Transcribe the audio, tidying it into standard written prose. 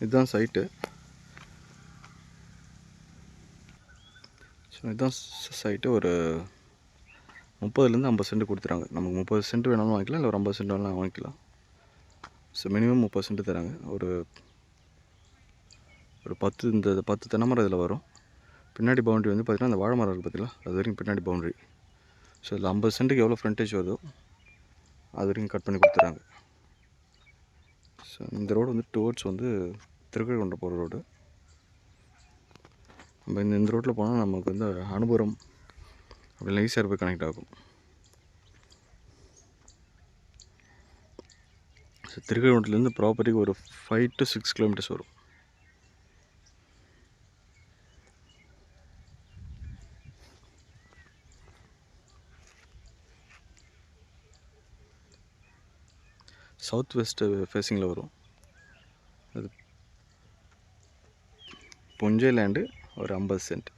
இதுதான் site. So இதுதான் site. ஒரு 30லேருந்து 50 சென்ட் கொடுத்துறாங்க. நமக்கு 30 சென்ட் வேணாலும் வாங்கிக்கலாம், இல்லை ஒரு 50 சென்ட் வேணாலும் வாங்கிக்கலாம். ஸோ மினிமம் 30 சென்ட் தராங்க. ஒரு 10 தென்னை மரம் இதில் வரும். பின்னாடி பவுண்ட்ரி வந்து பார்த்திங்கன்னா அந்த வாழை மரம் இருக்குது பார்த்திங்களா, அது வரைக்கும் பின்னாடி பவுண்ட்ரி. ஸோ இதில் 50 சென்ட்டுக்கு எவ்வளோ ஃப்ரண்டேஜ் வருதோ அது வரைக்கும் கட் பண்ணி கொடுத்துறாங்க. ஸோ இந்த ரோடு வந்து டுவர்ட்ஸ் வந்து திருக்கழுக்குன்றம் போகிற ரோடு. நம்ம இந்த ரோட்டில் போனால் நமக்கு வந்து அனுபவம் அப்படி ஈஸியாக போய் கனெக்ட் ஆகும். ஸோ திருக்கழுக்குன்றத்துலேருந்து ப்ராப்பர்ட்டிக்கு ஒரு 5 to 6 கிலோமீட்டர்ஸ் வரும். சவுத் வெஸ்ட் ஃபேஸிங்கில் வரும். அது புஞ்சை லேண்டு ஒரு 50 சென்ட்.